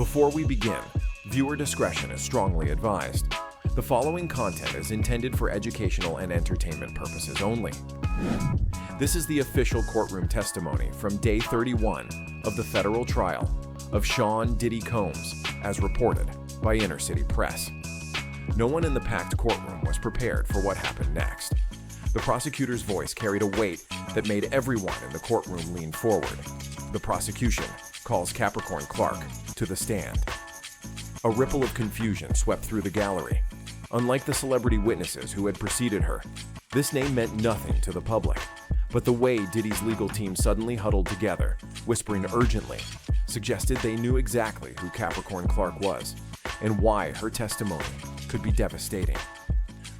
Before we begin, viewer discretion is strongly advised. The following content is intended for educational and entertainment purposes only. This is the official courtroom testimony from Day 31 of the federal trial of Sean Diddy Combs, as reported by Inner City Press. No one in the packed courtroom was prepared for what happened next. The prosecutor's voice carried a weight that made everyone in the courtroom lean forward. The prosecution calls Capricorn Clark to the stand. A ripple of confusion swept through the gallery. Unlike the celebrity witnesses who had preceded her, this name meant nothing to the public. But the way Diddy's legal team suddenly huddled together, whispering urgently, suggested they knew exactly who Capricorn Clark was and why her testimony could be devastating.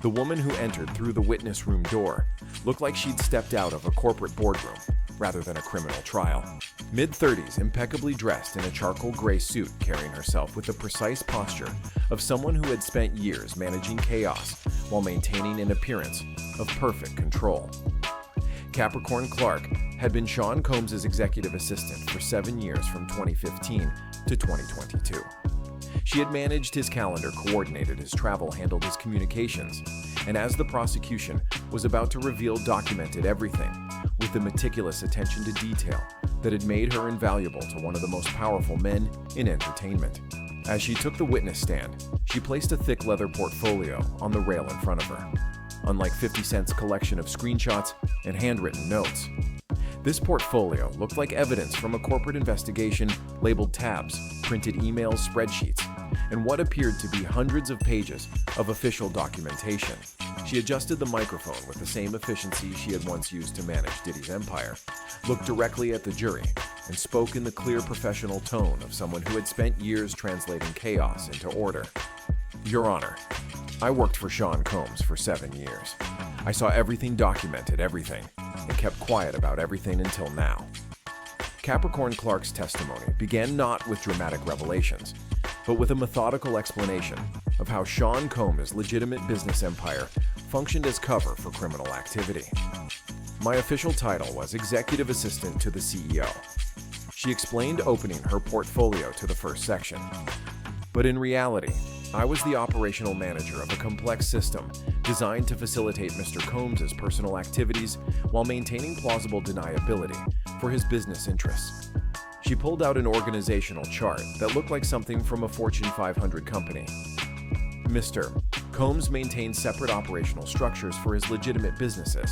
The woman who entered through the witness room door looked like she'd stepped out of a corporate boardroom rather than a criminal trial. Mid-30s, impeccably dressed in a charcoal gray suit, carrying herself with the precise posture of someone who had spent years managing chaos while maintaining an appearance of perfect control. Capricorn Clark had been Sean Combs' executive assistant for 7 years from 2015 to 2022. She had managed his calendar, coordinated his travel, handled his communications, and as the prosecution was about to reveal, documented everything with the meticulous attention to detail that had made her invaluable to one of the most powerful men in entertainment. As she took the witness stand, she placed a thick leather portfolio on the rail in front of her. Unlike 50 Cent's collection of screenshots and handwritten notes, this portfolio looked like evidence from a corporate investigation labeled tabs, printed emails, spreadsheets, and what appeared to be hundreds of pages of official documentation. She adjusted the microphone with the same efficiency she had once used to manage Diddy's empire, looked directly at the jury, and spoke in the clear professional tone of someone who had spent years translating chaos into order. Your Honor, I worked for Sean Combs for 7 years. I saw everything, documented everything, and kept quiet about everything until now. Capricorn Clark's testimony began not with dramatic revelations, but with a methodical explanation of how Sean Combs' legitimate business empire functioned as cover for criminal activity. My official title was Executive Assistant to the CEO. She explained, opening her portfolio to the first section. But in reality, I was the operational manager of a complex system designed to facilitate Mr. Combs' personal activities while maintaining plausible deniability for his business interests. She pulled out an organizational chart that looked like something from a Fortune 500 company. Mr. Combs maintained separate operational structures for his legitimate businesses: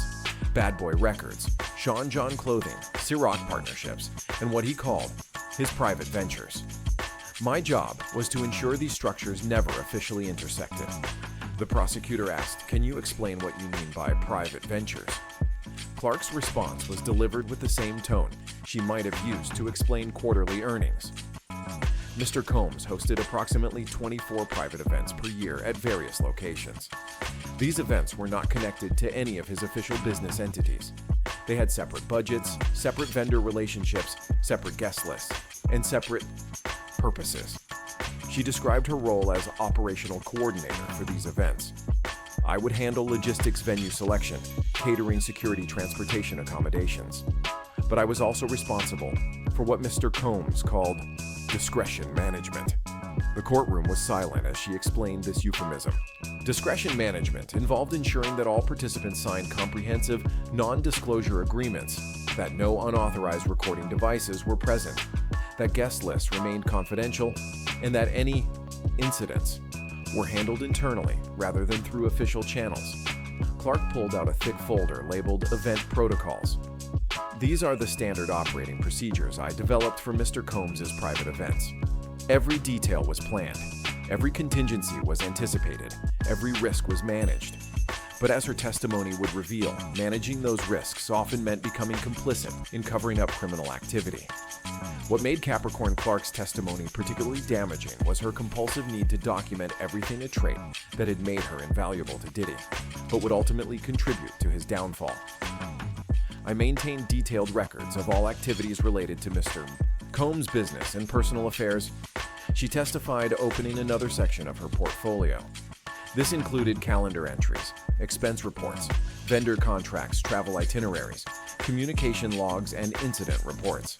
Bad Boy Records, Sean John Clothing, Ciroc Partnerships, and what he called his private ventures. My job was to ensure these structures never officially intersected. The prosecutor asked, "Can you explain what you mean by private ventures?" Clark's response was delivered with the same tone she might have used to explain quarterly earnings. Mr. Combs hosted approximately 24 private events per year at various locations. These events were not connected to any of his official business entities. They had separate budgets, separate vendor relationships, separate guest lists, and separate purposes. She described her role as operational coordinator for these events. I would handle logistics, venue selection, catering, security, transportation, accommodations. But I was also responsible for what Mr. Combs called discretion management. The courtroom was silent as she explained this euphemism. Discretion management involved ensuring that all participants signed comprehensive, non-disclosure agreements, that no unauthorized recording devices were present, that guest lists remained confidential, and that any incidents were handled internally rather than through official channels. Clark pulled out a thick folder labeled Event Protocols. These are the standard operating procedures I developed for Mr. Combs' private events. Every detail was planned, every contingency was anticipated, every risk was managed. But as her testimony would reveal, managing those risks often meant becoming complicit in covering up criminal activity. What made Capricorn Clark's testimony particularly damaging was her compulsive need to document everything, a trait that had made her invaluable to Diddy, but would ultimately contribute to his downfall. I maintained detailed records of all activities related to Mr. Combs' business and personal affairs. She testified, opening another section of her portfolio. This included calendar entries, expense reports, vendor contracts, travel itineraries, communication logs, and incident reports.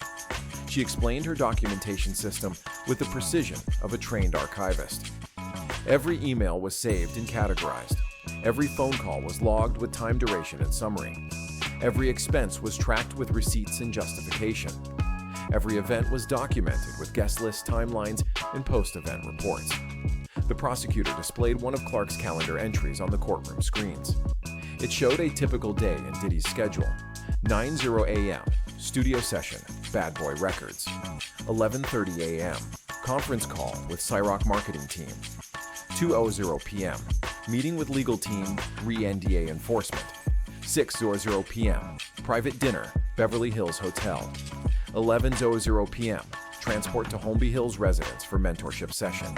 She explained her documentation system with the precision of a trained archivist. Every email was saved and categorized. Every phone call was logged with time duration and summary. Every expense was tracked with receipts and justification. Every event was documented with guest list timelines and post-event reports. The prosecutor displayed one of Clark's calendar entries on the courtroom screens. It showed a typical day in Diddy's schedule. 9:00 a.m., studio session, Bad Boy Records. 11:30 a.m., conference call with Cyrock marketing team. 2:00 p.m., meeting with legal team, re-NDA enforcement. 6:00 p.m., private dinner, Beverly Hills Hotel. 11:00 p.m., transport to Holmby Hills residence for mentorship session.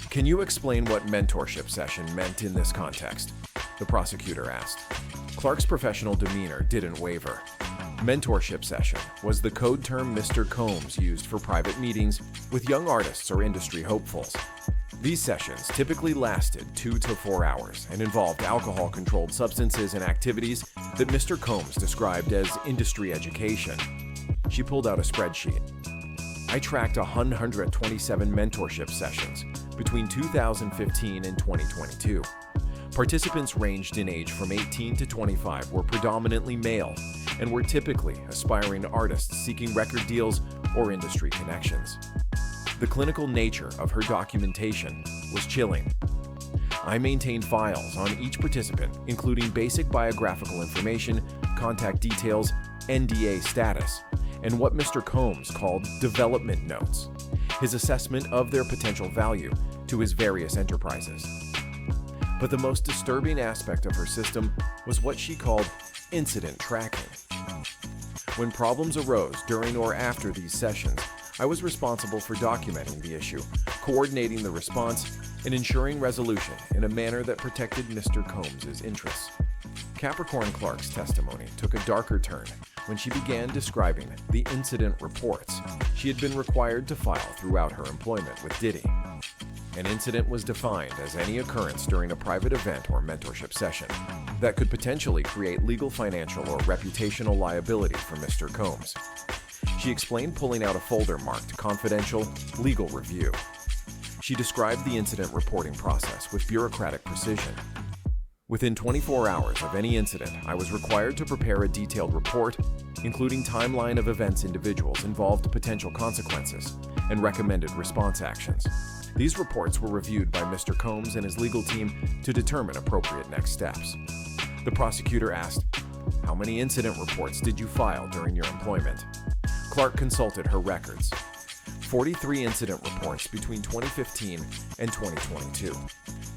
Can you explain what mentorship session meant in this context? The prosecutor asked. Clark's professional demeanor didn't waver. Mentorship session was the code term Mr. Combs used for private meetings with young artists or industry hopefuls. These sessions typically lasted 2 to 4 hours and involved alcohol-controlled substances and activities that Mr. Combs described as industry education. She pulled out a spreadsheet. I tracked 127 mentorship sessions between 2015 and 2022. Participants ranged in age from 18 to 25, were predominantly male, and were typically aspiring artists seeking record deals or industry connections. The clinical nature of her documentation was chilling. I maintained files on each participant, including basic biographical information, contact details, NDA status, and what Mr. Combs called development notes, his assessment of their potential value to his various enterprises. But the most disturbing aspect of her system was what she called incident tracking. When problems arose during or after these sessions, I was responsible for documenting the issue, coordinating the response, and ensuring resolution in a manner that protected Mr. Combs' interests. Capricorn Clark's testimony took a darker turn when she began describing the incident reports she had been required to file throughout her employment with Diddy. An incident was defined as any occurrence during a private event or mentorship session that could potentially create legal, financial, or reputational liability for Mr. Combs. She explained pulling out a folder marked Confidential Legal Review. She described the incident reporting process with bureaucratic precision. Within 24 hours of any incident, I was required to prepare a detailed report, including timeline of events individuals involved, potential consequences, and recommended response actions. These reports were reviewed by Mr. Combs and his legal team to determine appropriate next steps. The prosecutor asked, "How many incident reports did you file during your employment?" Clark consulted her records. 43 incident reports between 2015 and 2022.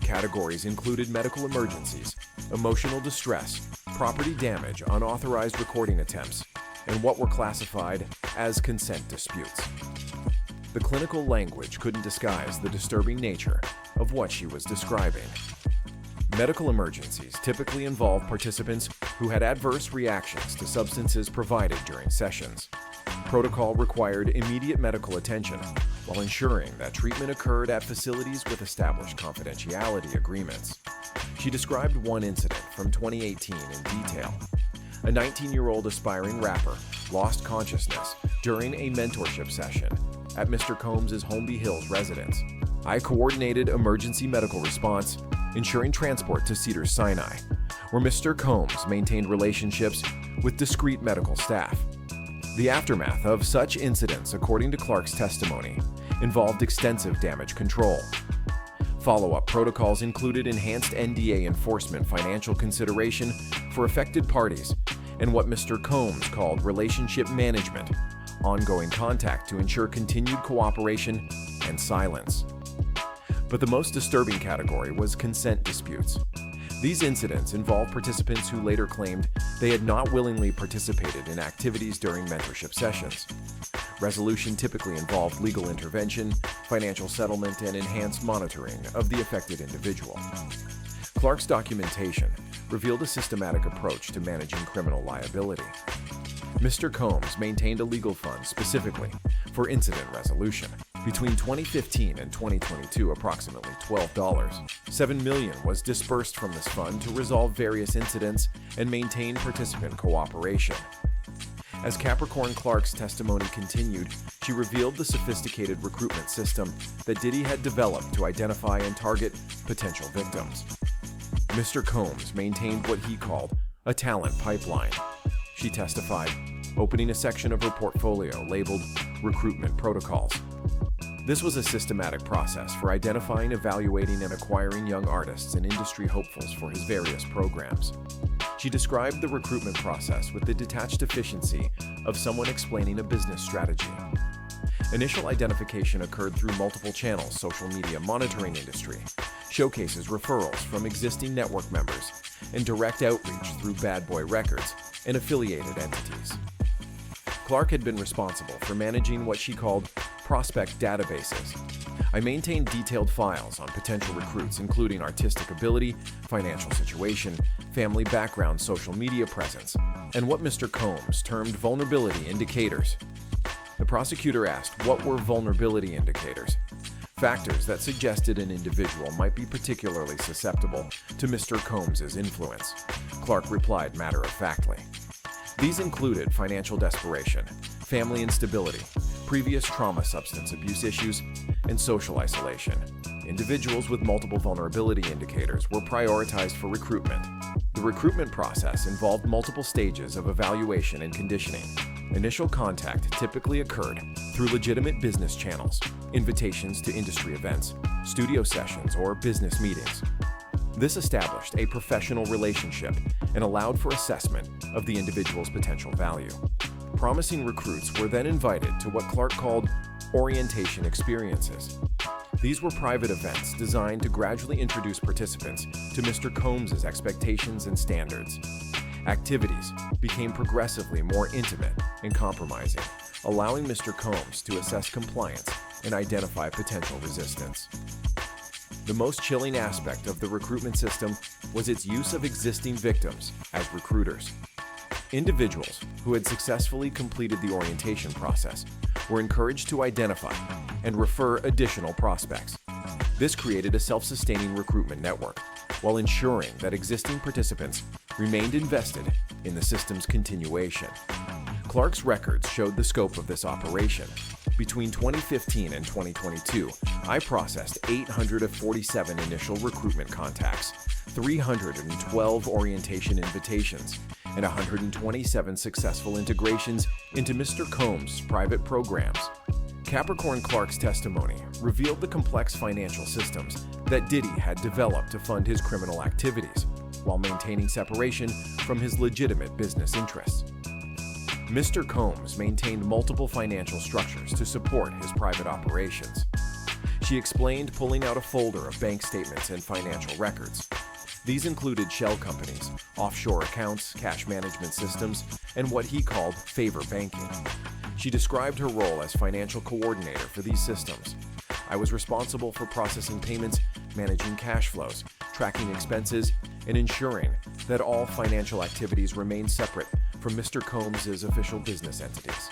Categories included medical emergencies, emotional distress, property damage, unauthorized recording attempts, and what were classified as consent disputes. The clinical language couldn't disguise the disturbing nature of what she was describing. Medical emergencies typically involve participants who had adverse reactions to substances provided during sessions. Protocol required immediate medical attention while ensuring that treatment occurred at facilities with established confidentiality agreements. She described one incident from 2018 in detail. A 19-year-old aspiring rapper lost consciousness during a mentorship session at Mr. Combs' Holmby Hills residence. I coordinated emergency medical response, ensuring transport to Cedars-Sinai, where Mr. Combs maintained relationships with discreet medical staff. The aftermath of such incidents, according to Clark's testimony, involved extensive damage control. Follow-up protocols included enhanced NDA enforcement, financial consideration for affected parties, and what Mr. Combs called relationship management, ongoing contact to ensure continued cooperation and silence. But the most disturbing category was consent disputes. These incidents involved participants who later claimed they had not willingly participated in activities during mentorship sessions. Resolution typically involved legal intervention, financial settlement, and enhanced monitoring of the affected individual. Clark's documentation revealed a systematic approach to managing criminal liability. Mr. Combs maintained a legal fund specifically for incident resolution. Between 2015 and 2022, approximately $7 million was dispersed from this fund to resolve various incidents and maintain participant cooperation. As Capricorn Clark's testimony continued, she revealed the sophisticated recruitment system that Diddy had developed to identify and target potential victims. Mr. Combs maintained what he called a talent pipeline. She testified, opening a section of her portfolio labeled Recruitment Protocols. This was a systematic process for identifying, evaluating, and acquiring young artists and industry hopefuls for his various programs. She described the recruitment process with the detached efficiency of someone explaining a business strategy. Initial identification occurred through multiple channels: social media monitoring industry, showcases, referrals from existing network members, and direct outreach through Bad Boy Records and affiliated entities. Clark had been responsible for managing what she called prospect databases. I maintained detailed files on potential recruits, including artistic ability, financial situation, family background, social media presence, and what Mr. Combs termed vulnerability indicators. The prosecutor asked what were vulnerability indicators, factors that suggested an individual might be particularly susceptible to Mr. Combs' influence. Clark replied matter-of-factly. These included financial desperation, family instability, previous trauma, substance abuse issues, and social isolation. Individuals with multiple vulnerability indicators were prioritized for recruitment. The recruitment process involved multiple stages of evaluation and conditioning. Initial contact typically occurred through legitimate business channels, invitations to industry events, studio sessions, or business meetings. This established a professional relationship and allowed for assessment of the individual's potential value. Promising recruits were then invited to what Clark called orientation experiences. These were private events designed to gradually introduce participants to Mr. Combs' expectations and standards. Activities became progressively more intimate and compromising, allowing Mr. Combs to assess compliance and identify potential resistance. The most chilling aspect of the recruitment system was its use of existing victims as recruiters. Individuals who had successfully completed the orientation process were encouraged to identify and refer additional prospects. This created a self-sustaining recruitment network, while ensuring that existing participants remained invested in the system's continuation. Clark's records showed the scope of this operation. Between 2015 and 2022, I processed 847 initial recruitment contacts, 312 orientation invitations, and 127 successful integrations into Mr. Combs' private programs. Capricorn Clark's testimony revealed the complex financial systems that Diddy had developed to fund his criminal activities, while maintaining separation from his legitimate business interests. Mr. Combs maintained multiple financial structures to support his private operations. She explained pulling out a folder of bank statements and financial records. These included shell companies, offshore accounts, cash management systems, and what he called favor banking. She described her role as financial coordinator for these systems. I was responsible for processing payments, managing cash flows, tracking expenses, and ensuring that all financial activities remained separate from Mr. Combs' official business entities.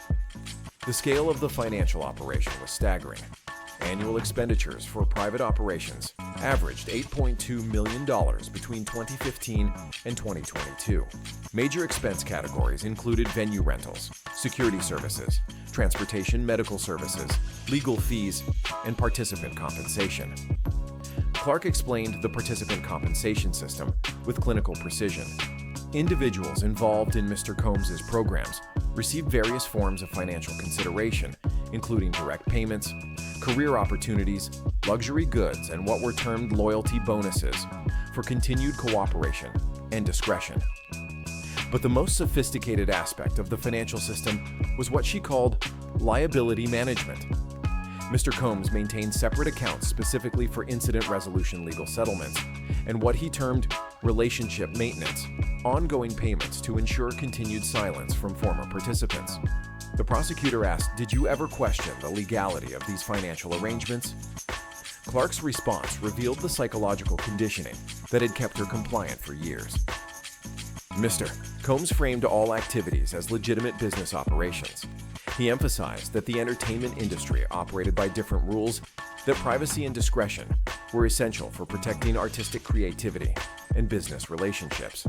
The scale of the financial operation was staggering. Annual expenditures for private operations averaged $8.2 million between 2015 and 2022. Major expense categories included venue rentals, security services, transportation, medical services, legal fees, and participant compensation. Clark explained the participant compensation system with clinical precision. Individuals involved in Mr. Combs' programs received various forms of financial consideration, including direct payments, career opportunities, luxury goods, and what were termed loyalty bonuses for continued cooperation and discretion. But the most sophisticated aspect of the financial system was what she called liability management. Mr. Combs maintained separate accounts specifically for incident resolution legal settlements and what he termed relationship maintenance, ongoing payments to ensure continued silence from former participants. The prosecutor asked, "Did you ever question the legality of these financial arrangements?" Clark's response revealed the psychological conditioning that had kept her compliant for years. Mr. Combs framed all activities as legitimate business operations. He emphasized that the entertainment industry operated by different rules, that privacy and discretion were essential for protecting artistic creativity and business relationships.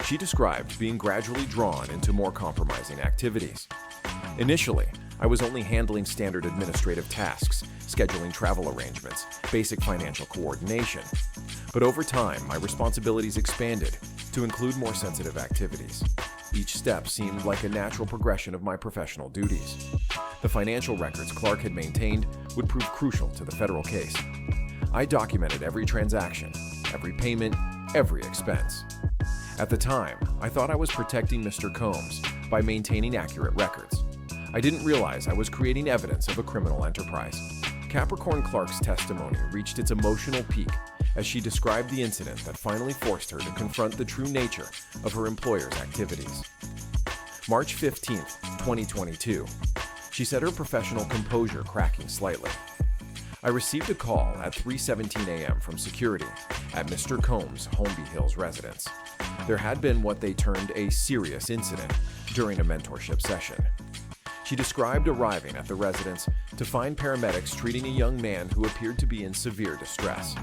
She described being gradually drawn into more compromising activities. Initially, I was only handling standard administrative tasks, scheduling travel arrangements, basic financial coordination. But over time, my responsibilities expanded to include more sensitive activities. Each step seemed like a natural progression of my professional duties. The financial records Clark had maintained would prove crucial to the federal case. I documented every transaction, every payment, every expense. At the time, I thought I was protecting Mr. Combs by maintaining accurate records. I didn't realize I was creating evidence of a criminal enterprise. Capricorn Clark's testimony reached its emotional peak as she described the incident that finally forced her to confront the true nature of her employer's activities. March 15, 2022. She said her professional composure cracking slightly. I received a call at 3:17 a.m. from security at Mr. Combs' Holmby Hills residence. There had been what they termed a serious incident during a mentorship session. She described arriving at the residence to find paramedics treating a young man who appeared to be in severe distress.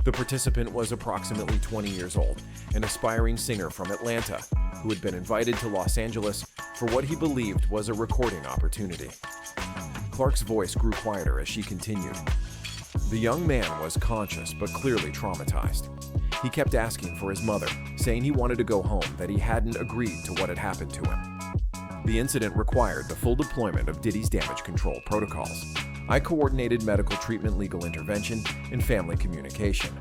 The participant was approximately 20 years old, an aspiring singer from Atlanta who had been invited to Los Angeles for what he believed was a recording opportunity. Clark's voice grew quieter as she continued. The young man was conscious but clearly traumatized. He kept asking for his mother, saying he wanted to go home, that he hadn't agreed to what had happened to him. The incident required the full deployment of Diddy's damage control protocols. I coordinated medical treatment, legal intervention, and family communication.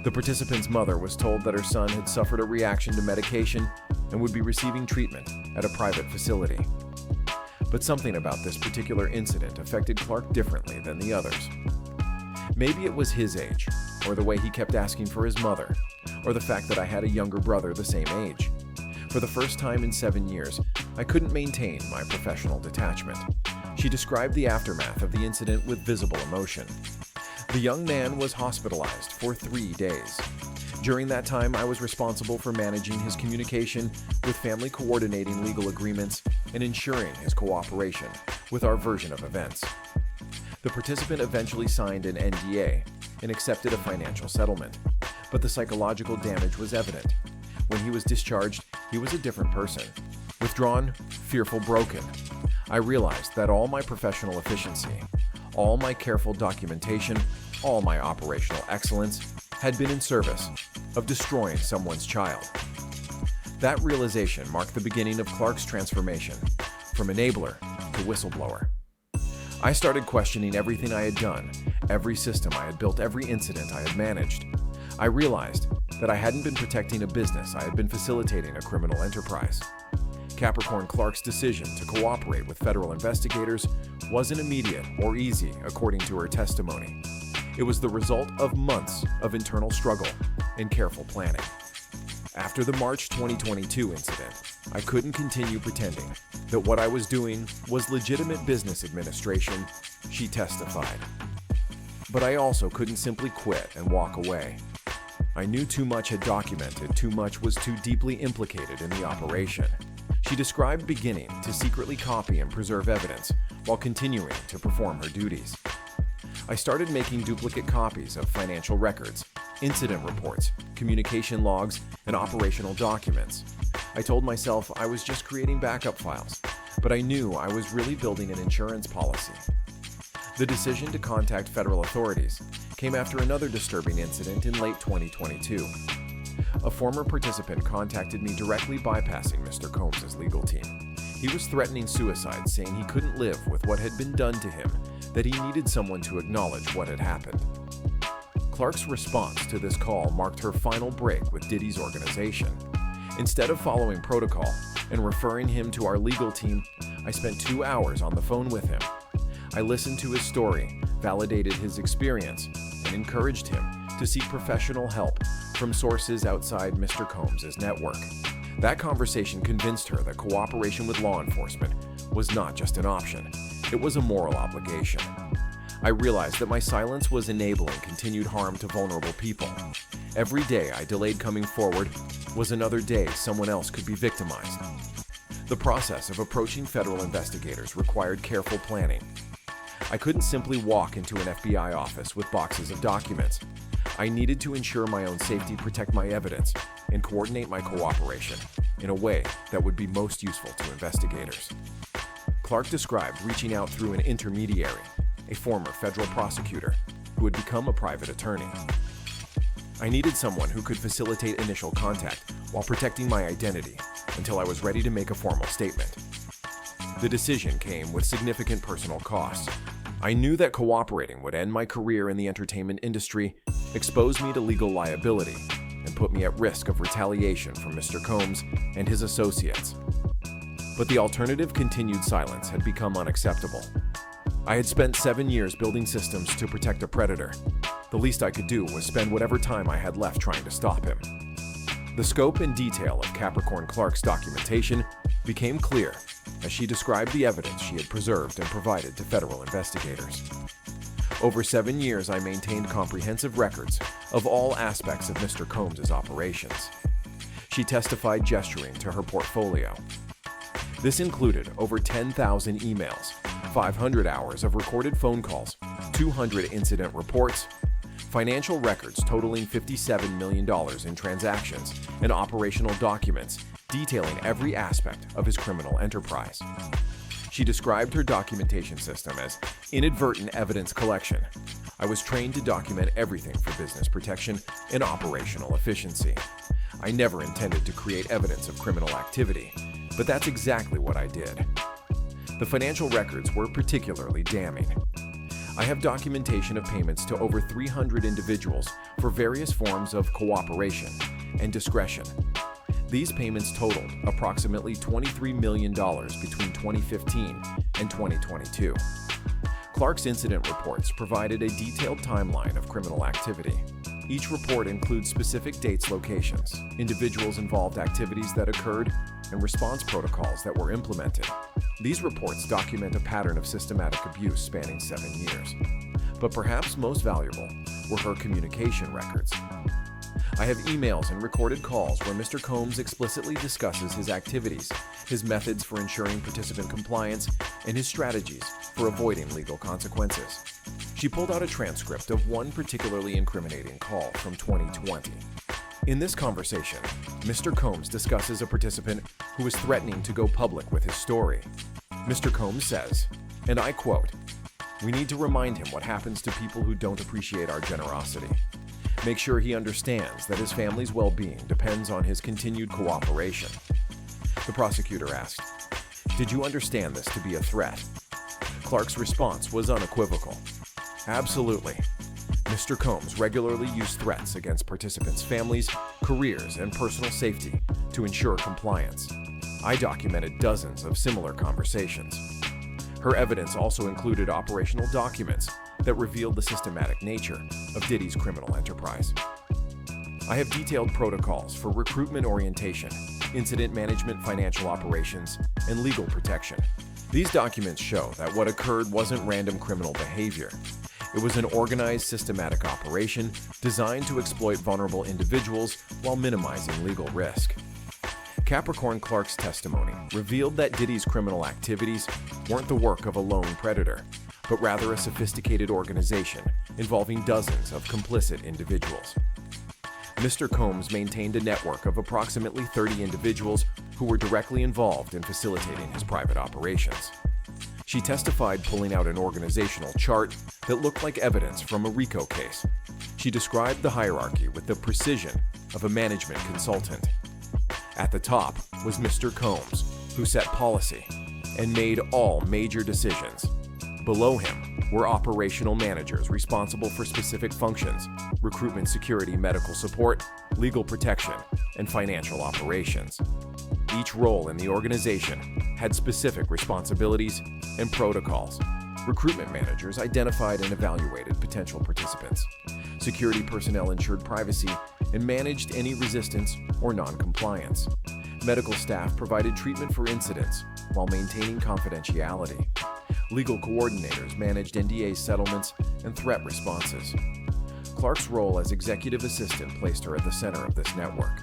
The participant's mother was told that her son had suffered a reaction to medication and would be receiving treatment at a private facility. But something about this particular incident affected Clark differently than the others. Maybe it was his age, or the way he kept asking for his mother, or the fact that I had a younger brother the same age. For the first time in 7 years, I couldn't maintain my professional detachment. She described the aftermath of the incident with visible emotion. The young man was hospitalized for 3 days. During that time, I was responsible for managing his communication with family, coordinating legal agreements, and ensuring his cooperation with our version of events. The participant eventually signed an NDA and accepted a financial settlement, but the psychological damage was evident. When he was discharged, he was a different person. Withdrawn, fearful, broken. I realized that all my professional efficiency, all my careful documentation, all my operational excellence had been in service of destroying someone's child. That realization marked the beginning of Clark's transformation from enabler to whistleblower. I started questioning everything I had done, every system I had built, every incident I had managed. I realized that I hadn't been protecting a business, I had been facilitating a criminal enterprise. Capricorn Clark's decision to cooperate with federal investigators wasn't immediate or easy, according to her testimony. It was the result of months of internal struggle and careful planning. After the March 2022 incident, I couldn't continue pretending that what I was doing was legitimate business administration, she testified. But I also couldn't simply quit and walk away. I knew too much had documented, too much was too deeply implicated in the operation. She described beginning to secretly copy and preserve evidence while continuing to perform her duties. I started making duplicate copies of financial records, incident reports, communication logs, and operational documents. I told myself I was just creating backup files, but I knew I was really building an insurance policy. The decision to contact federal authorities came after another disturbing incident in late 2022. A former participant contacted me directly bypassing Mr. Combs' legal team. He was threatening suicide, saying he couldn't live with what had been done to him, that he needed someone to acknowledge what had happened. Clark's response to this call marked her final break with Diddy's organization. Instead of following protocol and referring him to our legal team, I spent 2 hours on the phone with him. I listened to his story, validated his experience, and encouraged him to seek professional help from sources outside Mr. Combs' network. That conversation convinced her that cooperation with law enforcement was not just an option, it was a moral obligation. I realized that my silence was enabling continued harm to vulnerable people. Every day I delayed coming forward was another day someone else could be victimized. The process of approaching federal investigators required careful planning. I couldn't simply walk into an FBI office with boxes of documents. I needed to ensure my own safety, protect my evidence, and coordinate my cooperation in a way that would be most useful to investigators. Clark described reaching out through an intermediary, a former federal prosecutor, who had become a private attorney. I needed someone who could facilitate initial contact while protecting my identity until I was ready to make a formal statement. The decision came with significant personal costs. I knew that cooperating would end my career in the entertainment industry, expose me to legal liability, and put me at risk of retaliation from Mr. Combs and his associates. But the alternative, continued silence, had become unacceptable. I had spent 7 years building systems to protect a predator. The least I could do was spend whatever time I had left trying to stop him. The scope and detail of Capricorn Clark's documentation became clear as she described the evidence she had preserved and provided to federal investigators. Over 7 years, I maintained comprehensive records of all aspects of Mr. Combs' operations. She testified gesturing to her portfolio. This included over 10,000 emails, 500 hours of recorded phone calls, 200 incident reports, financial records totaling $57 million in transactions, and operational documents detailing every aspect of his criminal enterprise. She described her documentation system as inadvertent evidence collection. I was trained to document everything for business protection and operational efficiency. I never intended to create evidence of criminal activity, but that's exactly what I did. The financial records were particularly damning. I have documentation of payments to over 300 individuals for various forms of cooperation and discretion. These payments totaled approximately $23 million between 2015 and 2022. Clark's incident reports provided a detailed timeline of criminal activity. Each report includes specific dates, locations, individuals involved, activities that occurred, and response protocols that were implemented. These reports document a pattern of systematic abuse spanning 7 years. But perhaps most valuable were her communication records. I have emails and recorded calls where Mr. Combs explicitly discusses his activities, his methods for ensuring participant compliance, and his strategies for avoiding legal consequences. She pulled out a transcript of one particularly incriminating call from 2020. In this conversation, Mr. Combs discusses a participant who is threatening to go public with his story. Mr. Combs says, and I quote, "We need to remind him what happens to people who don't appreciate our generosity. Make sure he understands that his family's well-being depends on his continued cooperation." The prosecutor asked, "Did you understand this to be a threat?" Clark's response was unequivocal. "Absolutely. Mr. Combs regularly used threats against participants' families, careers, and personal safety to ensure compliance. I documented dozens of similar conversations." Her evidence also included operational documents that revealed the systematic nature of Diddy's criminal enterprise. I have detailed protocols for recruitment orientation, incident management, financial operations, and legal protection. These documents show that what occurred wasn't random criminal behavior. It was an organized, systematic operation designed to exploit vulnerable individuals while minimizing legal risk. Capricorn Clark's testimony revealed that Diddy's criminal activities weren't the work of a lone predator, but rather a sophisticated organization involving dozens of complicit individuals. Mr. Combs maintained a network of approximately 30 individuals who were directly involved in facilitating his private operations. She testified pulling out an organizational chart that looked like evidence from a RICO case. She described the hierarchy with the precision of a management consultant. At the top was Mr. Combs, who set policy and made all major decisions. Below him were operational managers responsible for specific functions: recruitment, security, medical support, legal protection, and financial operations. Each role in the organization had specific responsibilities and protocols. Recruitment managers identified and evaluated potential participants. Security personnel ensured privacy and managed any resistance or non-compliance. Medical staff provided treatment for incidents while maintaining confidentiality. Legal coordinators managed NDA settlements and threat responses. Clark's role as executive assistant placed her at the center of this network.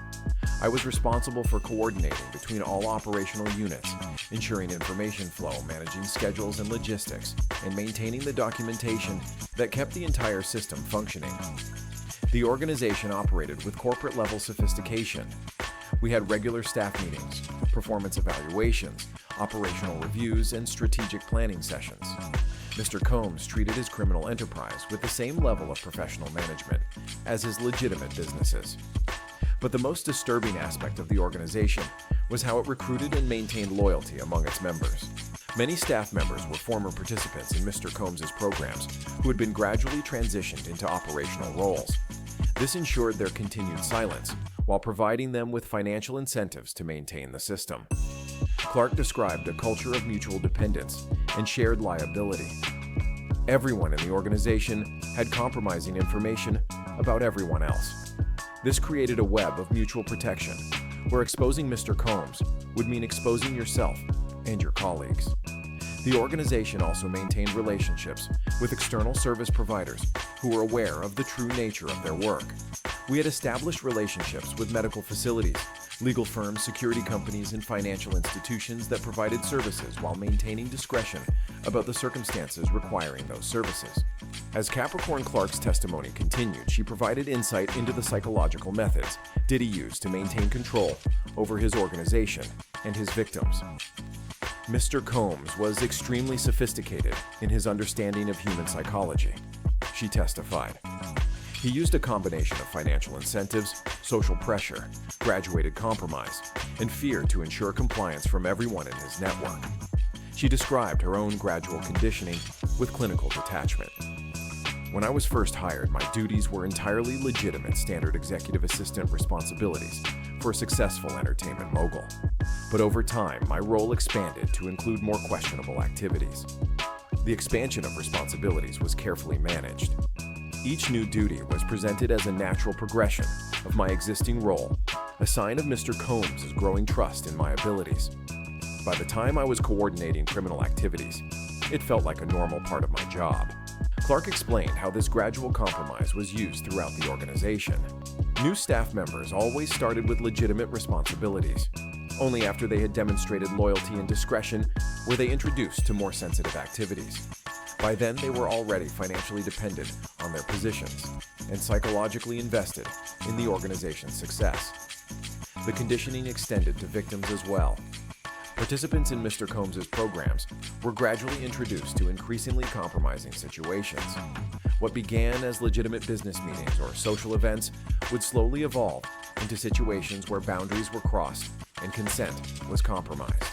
I was responsible for coordinating between all operational units, ensuring information flow, managing schedules and logistics, and maintaining the documentation that kept the entire system functioning. The organization operated with corporate-level sophistication. We had regular staff meetings, performance evaluations, operational reviews, and strategic planning sessions. Mr. Combs treated his criminal enterprise with the same level of professional management as his legitimate businesses. But the most disturbing aspect of the organization was how it recruited and maintained loyalty among its members. Many staff members were former participants in Mr. Combs' programs who had been gradually transitioned into operational roles. This ensured their continued silence while providing them with financial incentives to maintain the system. Clark described a culture of mutual dependence and shared liability. Everyone in the organization had compromising information about everyone else. This created a web of mutual protection, where exposing Mr. Combs would mean exposing yourself and your colleagues. The organization also maintained relationships with external service providers who were aware of the true nature of their work. We had established relationships with medical facilities, legal firms, security companies, and financial institutions that provided services while maintaining discretion about the circumstances requiring those services. As Capricorn Clark's testimony continued, she provided insight into the psychological methods Diddy used to maintain control over his organization and his victims. Mr. Combs was extremely sophisticated in his understanding of human psychology, she testified. He used a combination of financial incentives, social pressure, graduated compromise, and fear to ensure compliance from everyone in his network. She described her own gradual conditioning with clinical detachment. When I was first hired, my duties were entirely legitimate standard executive assistant responsibilities for a successful entertainment mogul. But over time, my role expanded to include more questionable activities. The expansion of responsibilities was carefully managed. Each new duty was presented as a natural progression of my existing role, a sign of Mr. Combs' growing trust in my abilities. By the time I was coordinating criminal activities, it felt like a normal part of my job. Clark explained how this gradual compromise was used throughout the organization. New staff members always started with legitimate responsibilities. Only after they had demonstrated loyalty and discretion were they introduced to more sensitive activities. By then, they were already financially dependent on their positions and psychologically invested in the organization's success. The conditioning extended to victims as well. Participants in Mr. Combs' programs were gradually introduced to increasingly compromising situations. What began as legitimate business meetings or social events would slowly evolve into situations where boundaries were crossed and consent was compromised.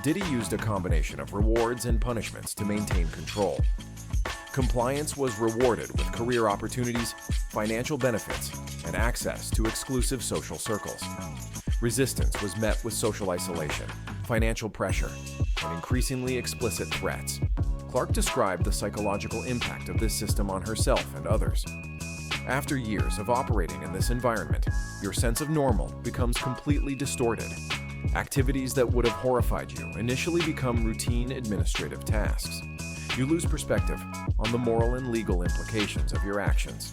Diddy used a combination of rewards and punishments to maintain control. Compliance was rewarded with career opportunities, financial benefits, and access to exclusive social circles. Resistance was met with social isolation, financial pressure, and increasingly explicit threats. Clark described the psychological impact of this system on herself and others. After years of operating in this environment, your sense of normal becomes completely distorted. Activities that would have horrified you initially become routine administrative tasks. You lose perspective on the moral and legal implications of your actions.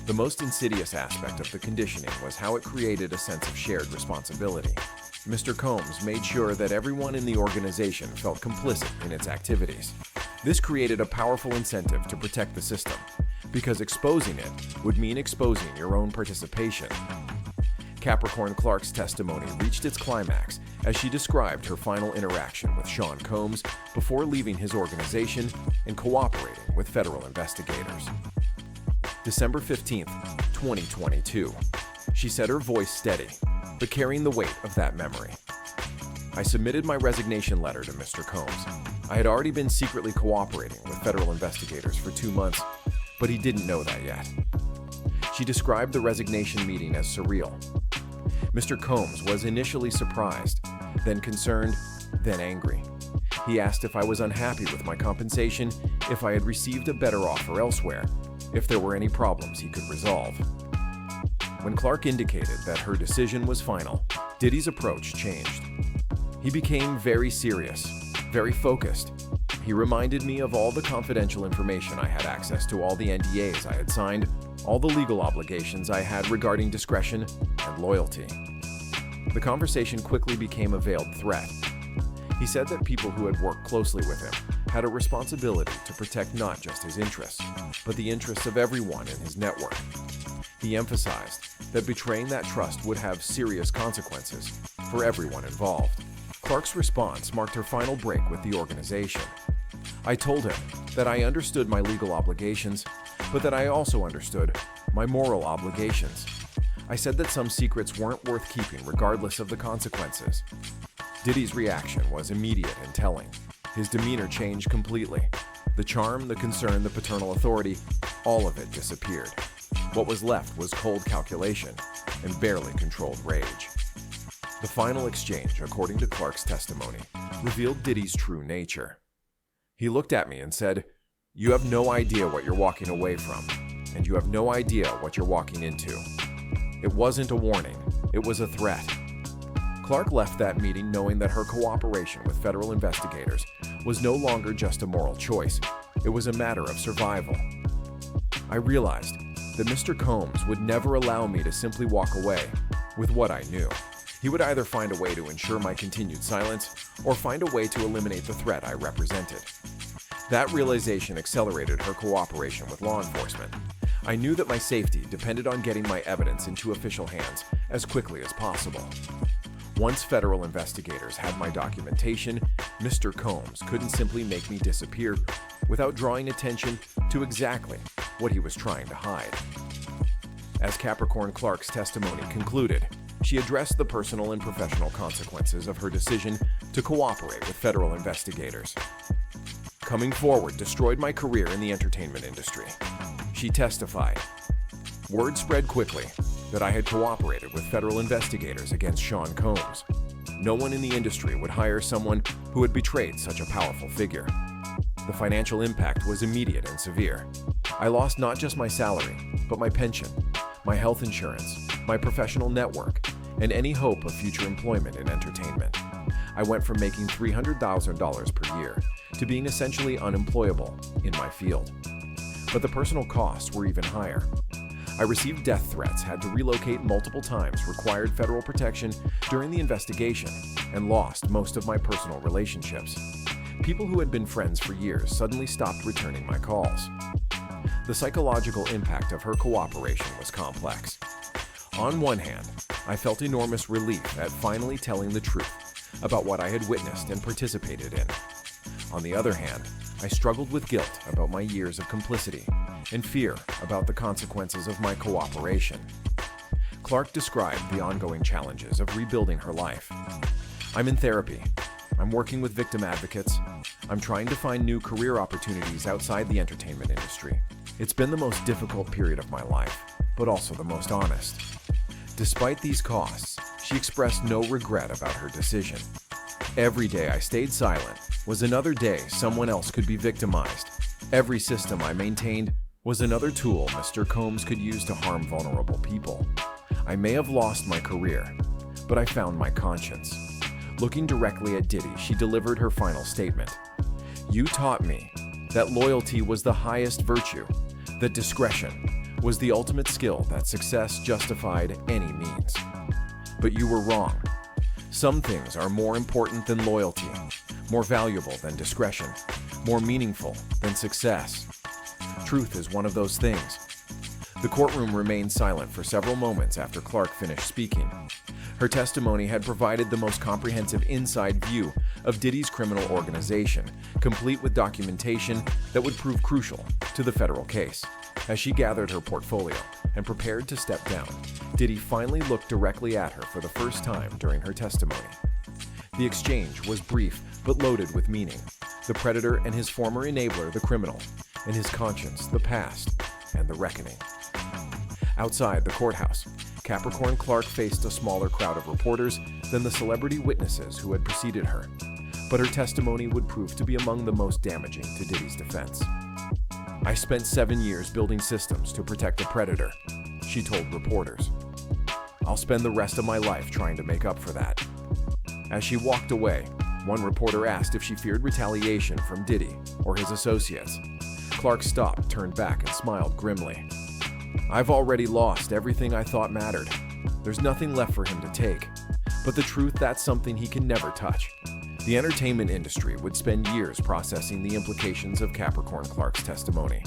The most insidious aspect of the conditioning was how it created a sense of shared responsibility. Mr. Combs made sure that everyone in the organization felt complicit in its activities. This created a powerful incentive to protect the system, because exposing it would mean exposing your own participation. Capricorn Clark's testimony reached its climax as she described her final interaction with Sean Combs before leaving his organization and cooperating with federal investigators. December 15, 2022. She said, her voice steady, but carrying the weight of that memory. I submitted my resignation letter to Mr. Combs. I had already been secretly cooperating with federal investigators for 2 months, but he didn't know that yet. She described the resignation meeting as surreal. Mr. Combs was initially surprised, then concerned, then angry. He asked if I was unhappy with my compensation, if I had received a better offer elsewhere, if there were any problems he could resolve. When Clark indicated that her decision was final, Diddy's approach changed. He became very serious, very focused. He reminded me of all the confidential information I had access to, all the NDAs I had signed, all the legal obligations I had regarding discretion and loyalty. The conversation quickly became a veiled threat. He said that people who had worked closely with him had a responsibility to protect not just his interests, but the interests of everyone in his network. He emphasized that betraying that trust would have serious consequences for everyone involved. Clark's response marked her final break with the organization. I told him that I understood my legal obligations, but that I also understood my moral obligations. I said that some secrets weren't worth keeping regardless of the consequences. Diddy's reaction was immediate and telling. His demeanor changed completely. The charm, the concern, the paternal authority, all of it disappeared. What was left was cold calculation and barely controlled rage. The final exchange, according to Clark's testimony, revealed Diddy's true nature. He looked at me and said, "You have no idea what you're walking away from, and you have no idea what you're walking into." It wasn't a warning, it was a threat. Clark left that meeting knowing that her cooperation with federal investigators was no longer just a moral choice, it was a matter of survival. I realized that Mr. Combs would never allow me to simply walk away with what I knew. He would either find a way to ensure my continued silence or find a way to eliminate the threat I represented. That realization accelerated her cooperation with law enforcement. I knew that my safety depended on getting my evidence into official hands as quickly as possible. Once federal investigators had my documentation, Mr. Combs couldn't simply make me disappear without drawing attention to exactly what he was trying to hide. As Capricorn Clark's testimony concluded, she addressed the personal and professional consequences of her decision to cooperate with federal investigators. Coming forward destroyed my career in the entertainment industry. She testified. Word spread quickly that I had cooperated with federal investigators against Sean Combs. No one in the industry would hire someone who had betrayed such a powerful figure. The financial impact was immediate and severe. I lost not just my salary, but my pension, my health insurance, my professional network, and any hope of future employment in entertainment. I went from making $300,000 per year to being essentially unemployable in my field. But the personal costs were even higher. I received death threats, had to relocate multiple times, required federal protection during the investigation, and lost most of my personal relationships. People who had been friends for years suddenly stopped returning my calls. The psychological impact of her cooperation was complex. On one hand, I felt enormous relief at finally telling the truth about what I had witnessed and participated in. On the other hand, I struggled with guilt about my years of complicity and fear about the consequences of my cooperation. Clark described the ongoing challenges of rebuilding her life. I'm in therapy. I'm working with victim advocates. I'm trying to find new career opportunities outside the entertainment industry. It's been the most difficult period of my life, but also the most honest. Despite these costs, she expressed no regret about her decision. Every day I stayed silent was another day someone else could be victimized. Every system I maintained was another tool Mr. Combs could use to harm vulnerable people. I may have lost my career, but I found my conscience. Looking directly at Diddy, she delivered her final statement. "You taught me that loyalty was the highest virtue, that discretion was the ultimate skill, that success justified any means. But you were wrong. Some things are more important than loyalty, more valuable than discretion, more meaningful than success. Truth is one of those things." The courtroom remained silent for several moments after Clark finished speaking. Her testimony had provided the most comprehensive inside view of Diddy's criminal organization, complete with documentation that would prove crucial to the federal case. As she gathered her portfolio and prepared to step down, Diddy finally looked directly at her for the first time during her testimony. The exchange was brief but loaded with meaning. The predator and his former enabler, the criminal, and his conscience, the past, and the reckoning. Outside the courthouse, Capricorn Clark faced a smaller crowd of reporters than the celebrity witnesses who had preceded her, but her testimony would prove to be among the most damaging to Diddy's defense. "I spent 7 years building systems to protect a predator," she told reporters. "I'll spend the rest of my life trying to make up for that." As she walked away, one reporter asked if she feared retaliation from Diddy or his associates. Clark stopped, turned back, and smiled grimly. "I've already lost everything I thought mattered. There's nothing left for him to take. But the truth, that's something he can never touch." The entertainment industry would spend years processing the implications of Capricorn Clark's testimony.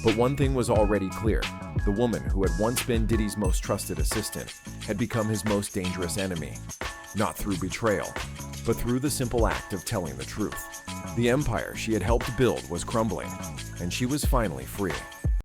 But one thing was already clear. The woman who had once been Diddy's most trusted assistant had become his most dangerous enemy. Not through betrayal, but through the simple act of telling the truth. The empire she had helped build was crumbling, and she was finally free.